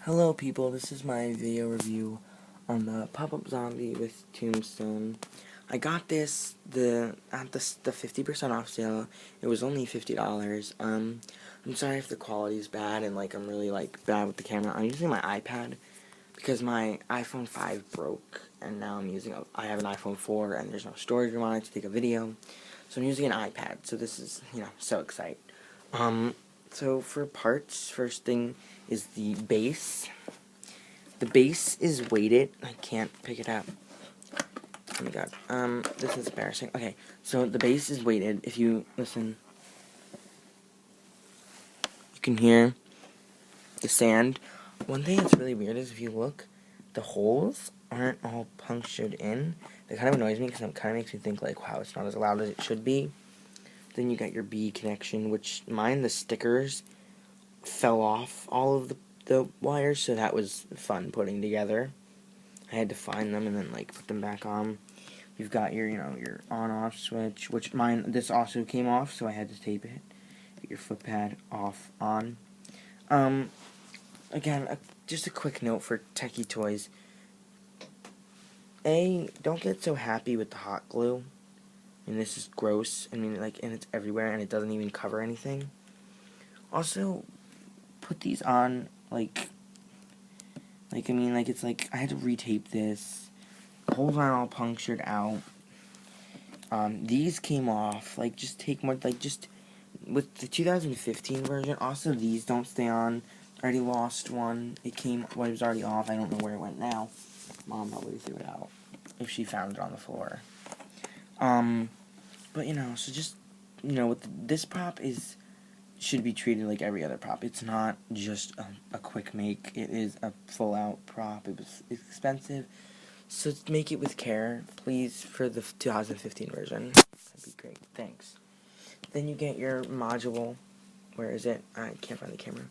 Hello people, this is my video review on the pop-up zombie with Tombstone. I got this at the 50% off sale. It was only $50. I'm sorry if the quality is bad and I'm really bad with the camera. I'm using my iPad because my iPhone 5 broke and now I have an iPhone 4 and there's no storage room on it to take a video. So I'm using an iPad. So this is, so exciting. So for parts, first thing is the base. The base is weighted. I can't pick it up. Oh my god. This is embarrassing. Okay, so the base is weighted. If you listen, you can hear the sand. One thing that's really weird is if you look, the holes aren't all punctured in. That kind of annoys me because it kind of makes me think wow, it's not as loud as it should be. Then you got your B connection, which the stickers fell off all of the wires, so that was fun putting together. I had to find them and then put them back on. You've got your your on-off switch, which this also came off, so I had to tape it. Get your foot pad off, on. Again, just a quick note for Techie Toys. Don't get so happy with the hot glue. And this is gross. I mean, and it's everywhere, and it doesn't even cover anything. Also, put these on, I had to retape this. The holes aren't all punctured out. These came off. Just take more, just, with the 2015 version, also these don't stay on. I already lost one. It was already off. I don't know where it went now. Mom probably threw it out, if she found it on the floor. But, so just, this prop should be treated like every other prop. It's not just a quick make. It is a full-out prop. It's expensive. So make it with care, please, for the 2015 version. That'd be great. Thanks. Then you get your module. Where is it? I can't find the camera.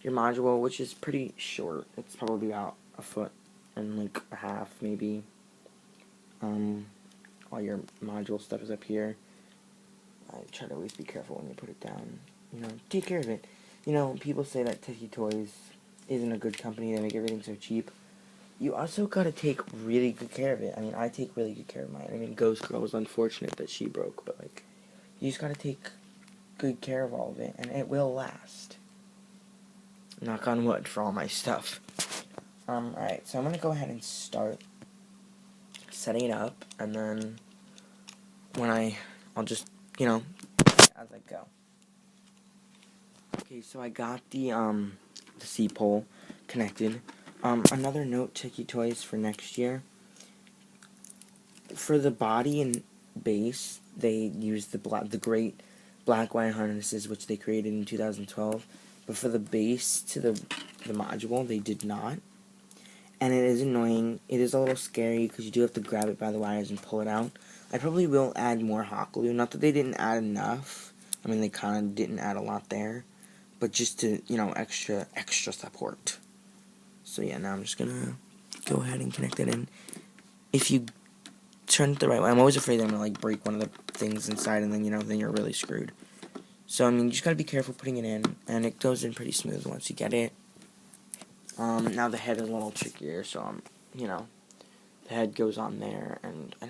Your module, which is pretty short. It's probably about a foot and a half, maybe. All your module stuff is up here. I try to always be careful when you put it down. Take care of it. People say that Techie Toys isn't a good company. They make everything so cheap. You also gotta take really good care of it. I mean, I take really good care of mine. I mean, Ghost Girl was unfortunate that she broke, but you just gotta take good care of all of it, and it will last. Knock on wood for all my stuff. Alright, so I'm gonna go ahead and start setting it up, and then I'll just, as I go. Okay, so I got the C-pole connected. Another note, Techie Toys, for next year. For the body and base, they used the great black wire harnesses, which they created in 2012. But for the base to the module, they did not. And it is annoying. It is a little scary because you do have to grab it by the wires and pull it out. I probably will add more hot glue. Not that they didn't add enough. I mean, they kind of didn't add a lot there. But just to, extra support. So yeah, now I'm just gonna go ahead and connect it in. If you turn it the right way, I'm always afraid I'm gonna break one of the things inside, and then then you're really screwed. So I mean, you just gotta be careful putting it in, and it goes in pretty smooth once you get it. Now the head is a little trickier, so the head goes on there, and I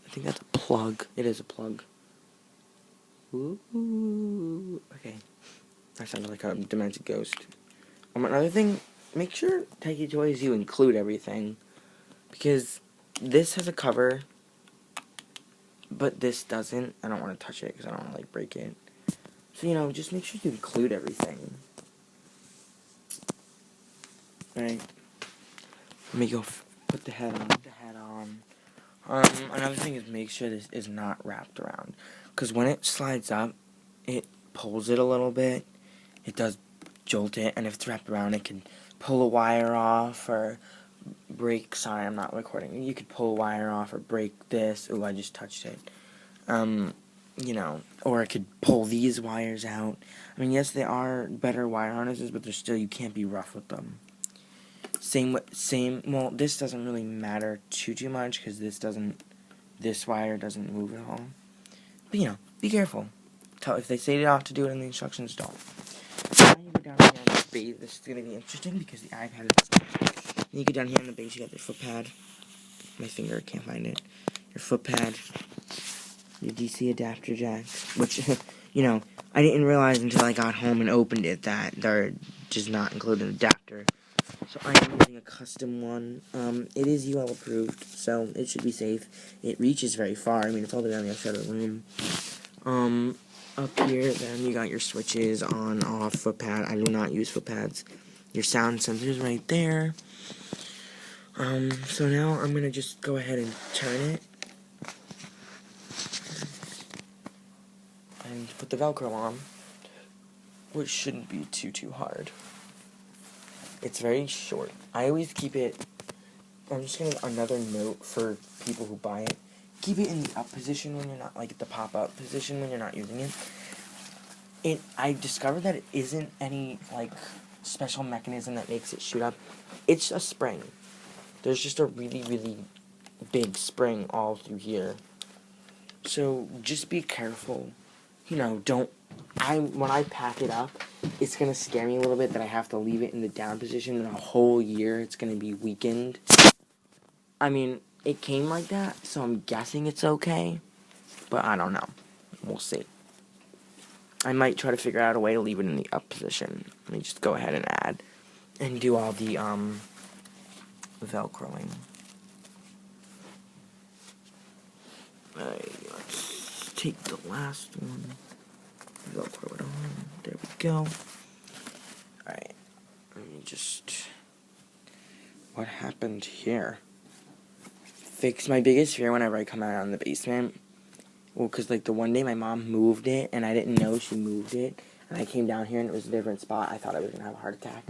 think that's a plug. It is a plug. Ooh, okay. That sounded like a demented ghost. Another thing, make sure Techie Toys you include everything, because this has a cover, but this doesn't. I don't want to touch it because I don't want to break it. So just make sure you include everything. Right. Let me go put the head on. Another thing is make sure this is not wrapped around, because when it slides up, it pulls it a little bit. It does jolt it, and if it's wrapped around, it can pull a wire off or break. Sorry, I'm not recording. You could pull a wire off or break this. Ooh, I just touched it. Or it could pull these wires out. I mean, yes, they are better wire harnesses, but you can't be rough with them. Well, this doesn't really matter too much, because this wire doesn't move at all. But, be careful. If they say not to do it in the instructions, don't. Now you go down here base. This is gonna be interesting because the iPad is. You go down here on the base. You got your foot pad. My finger can't find it. Your foot pad. Your DC adapter jack, which you know I didn't realize until I got home and opened it that there does not include an adapter. So I am using a custom one. It is UL approved, so it should be safe. It reaches very far. I mean, it's all the way on the other side of the room. Up here, then you got your switches on, off, foot pad. I do not use foot pads. Your sound sensor's right there. So now I'm gonna just go ahead and turn it. And put the Velcro on, which shouldn't be too hard. It's very short. I always keep it. I'm just gonna another note for people who buy it. Keep it in the up position when you're not, like the pop-up position when you're not using it. I discovered that it isn't any like special mechanism that makes it shoot up. It's a spring. There's just a really big spring all through here. So just be careful. You know, when I pack it up, it's going to scare me a little bit that I have to leave it in the down position and a whole year it's going to be weakened. I mean, it came like that, so I'm guessing it's okay, but I don't know. We'll see. I might try to figure out a way to leave it in the up position. Let me just go ahead and add and do all the Velcroing. Alright, let's take the last one. Velcro it on. There we go. Alright. Let me just. What happened here? Fix my biggest fear whenever I come out on the basement. Well, because like the one day my mom moved it and I didn't know she moved it. And I came down here and it was a different spot. I thought I was going to have a heart attack.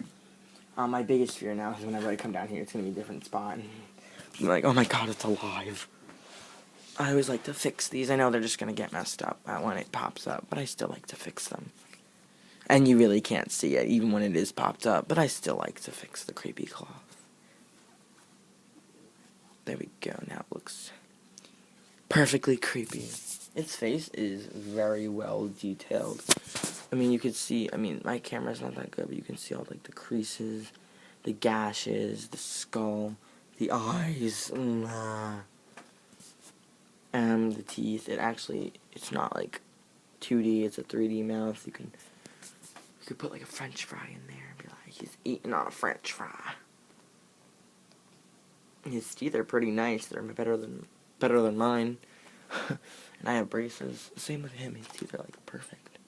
My biggest fear now is whenever I come down here, it's going to be a different spot. And I'm like, oh my god, it's alive. I always like to fix these. I know they're just going to get messed up when it pops up, but I still like to fix them. And you really can't see it, even when it is popped up, but I still like to fix the creepy cloth. There we go, now it looks perfectly creepy. Its face is very well detailed. I mean, you can see, my camera's not that good, but you can see all, like, the creases, the gashes, the skull, the eyes, and the teeth. It's not like 2D, it's a 3D mouth. You could put like a French fry in there and be like, he's eating on a French fry. His teeth are pretty nice. They're better than mine. And I have braces. Same with him. His teeth are like perfect.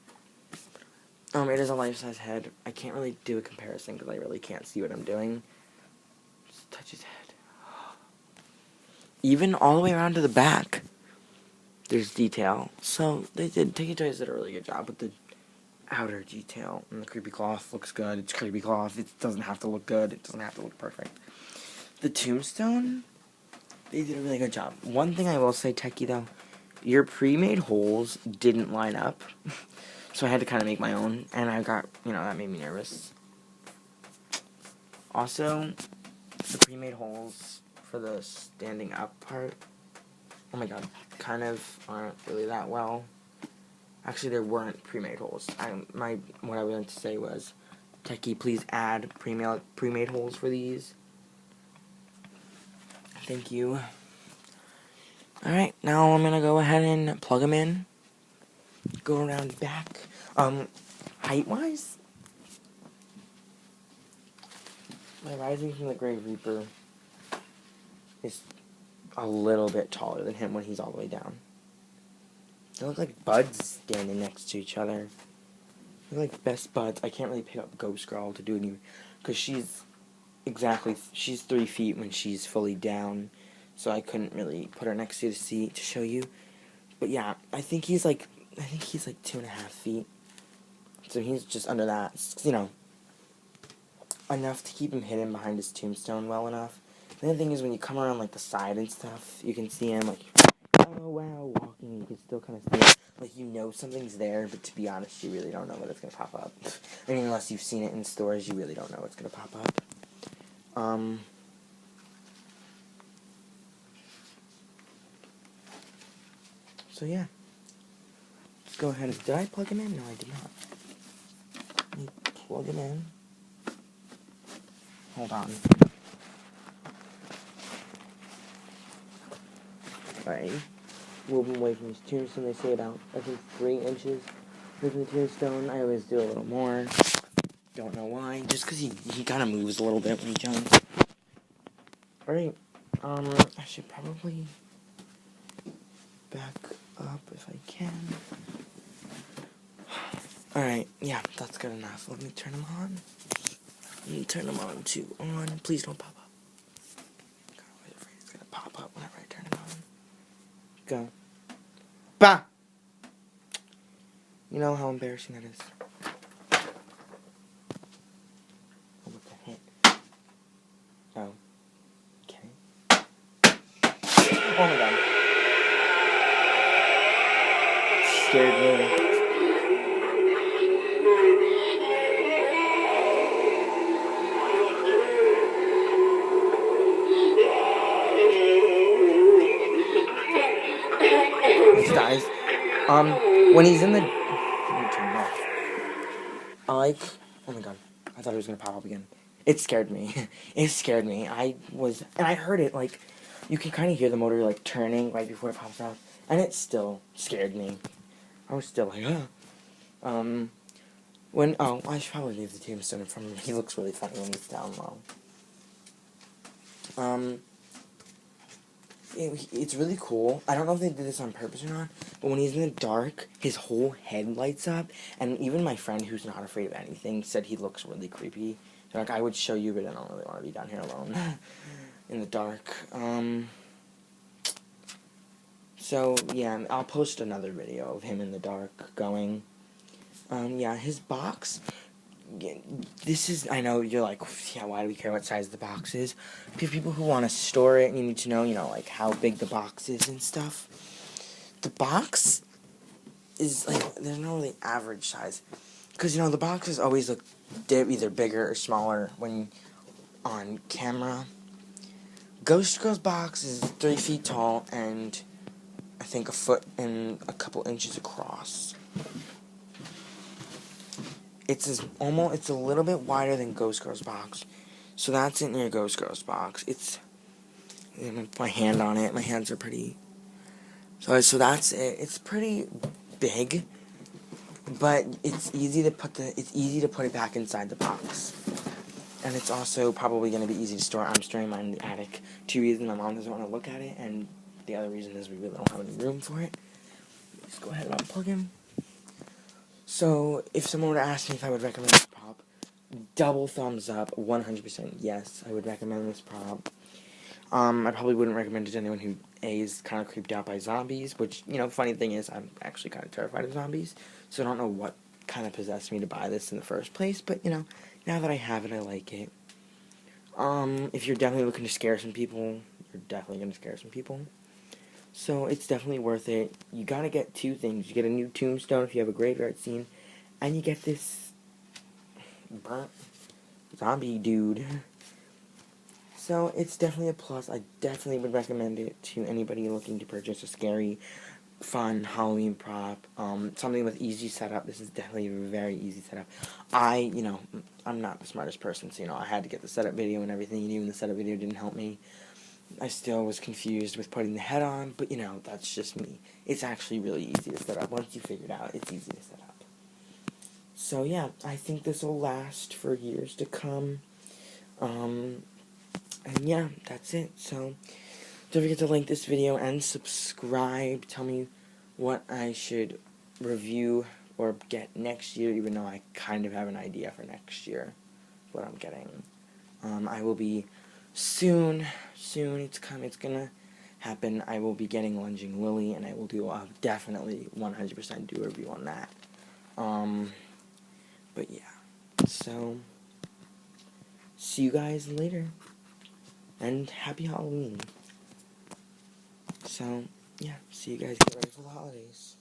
It is a life-size head. I can't really do a comparison because I really can't see what I'm doing. Just touch his head. Even all the way around to the back, there's detail. So Tiki Toys did a really good job with the outer detail. And the creepy cloth looks good. It's creepy cloth. It doesn't have to look good. It doesn't have to look perfect. The tombstone, they did a really good job. One thing I will say, Techie, though, your pre-made holes didn't line up. So I had to kind of make my own. And I got, that made me nervous. Also, the pre-made holes for the standing up part, oh my god, kind of aren't really that well. Actually, there weren't pre-made holes. What I wanted to say was, Techie, please add pre-made holes for these. Thank you. Alright, now I'm gonna go ahead and plug them in. Go around back. Height-wise, my Rising from the Grave Reaper is a little bit taller than him when he's all the way down. They look like buds standing next to each other. They look like best buds. I can't really pick up Ghost Girl to do it because she's 3 feet when she's fully down, so I couldn't really put her next to the seat to show you. But yeah, I think he's like 2.5 feet. So he's just under that, enough to keep him hidden behind his tombstone well enough. The other thing is when you come around like the side and stuff, you can see him like, oh wow, walking. You can still kind of see it. Like something's there, but to be honest, you really don't know when it's gonna pop up. I mean, unless you've seen it in stores, you really don't know what's gonna pop up. So yeah. Let's go ahead and... Did I plug him in? No, I did not. Let me plug him in. Hold on. Alright. Moving away from this tombstone, they say about, I think, 3 inches from the tombstone. I always do a little more. Don't know why. Just because he kind of moves a little bit when he jumps. Alright. I should probably back up if I can. Alright, yeah, that's good enough. Let me turn them on. Let me turn them on to on. Please don't pop up. God, I was afraid it's gonna pop up whenever I turn it on. Go. Bah! You know how embarrassing that is. Oh, what the heck? Oh. Okay. Oh my god. Scared me. These guys. When he's in the... Let me turn it off. Oh my god. I thought it was gonna pop up again. It scared me. It scared me. And I heard it, like, you can kind of hear the motor, like, turning right before it pops out. And it still scared me. I was still like, I should probably leave the tombstone in front of me. He looks really funny when he's down low. It's really cool. I don't know if they did this on purpose or not, but when he's in the dark, his whole head lights up, and even my friend who's not afraid of anything said he looks really creepy. So, like, I would show you, but I don't really want to be down here alone in the dark. So, yeah, I'll post another video of him in the dark going. Yeah, his box... This is, I know you're like, yeah, why do we care what size the box is? People who want to store it, you need to know, like, how big the box is and stuff. The box is, like, there's no really average size. Because, the boxes always look either bigger or smaller when on camera. Ghost Girl's box is 3 feet tall and I think 1 foot and a couple inches across. It's a little bit wider than Ghost Girl's box. So that's in your Ghost Girl's box. I'm gonna put my hand on it. My hands are pretty... So that's it. It's pretty big, but it's easy to put it back inside the box. And it's also probably going to be easy to store. I'm storing mine in the attic. 2 reasons: my mom doesn't want to look at it, and the other reason is we really don't have any room for it. Let's go ahead and unplug him. So, if someone were to ask me if I would recommend this prop, double thumbs up, 100% yes, I would recommend this prop. I probably wouldn't recommend it to anyone who, A, is kind of creeped out by zombies, which, funny thing is, I'm actually kind of terrified of zombies, so I don't know what kind of possessed me to buy this in the first place, but, now that I have it, I like it. If you're definitely looking to scare some people, you're definitely going to scare some people. So, it's definitely worth it. You gotta get 2 things. You get a new tombstone if you have a graveyard scene, and you get this burnt zombie dude. So, it's definitely a plus. I definitely would recommend it to anybody looking to purchase a scary, fun Halloween prop. Something with easy setup. This is definitely a very easy setup. I'm not the smartest person, so, I had to get the setup video and everything, and even the setup video didn't help me. I still was confused with putting the head on, but, that's just me. It's actually really easy to set up. Once you figure it out, it's easy to set up. So, yeah, I think this will last for years to come. And, yeah, that's it. So, don't forget to like this video and subscribe. Tell me what I should review or get next year, even though I kind of have an idea for next year what I'm getting. I will be... Soon, it's gonna happen. I will be getting Lunging Lily, and I will definitely 100% do a review on that. But yeah, so, see you guys later, and happy Halloween. So, yeah, see you guys, get ready for the holidays.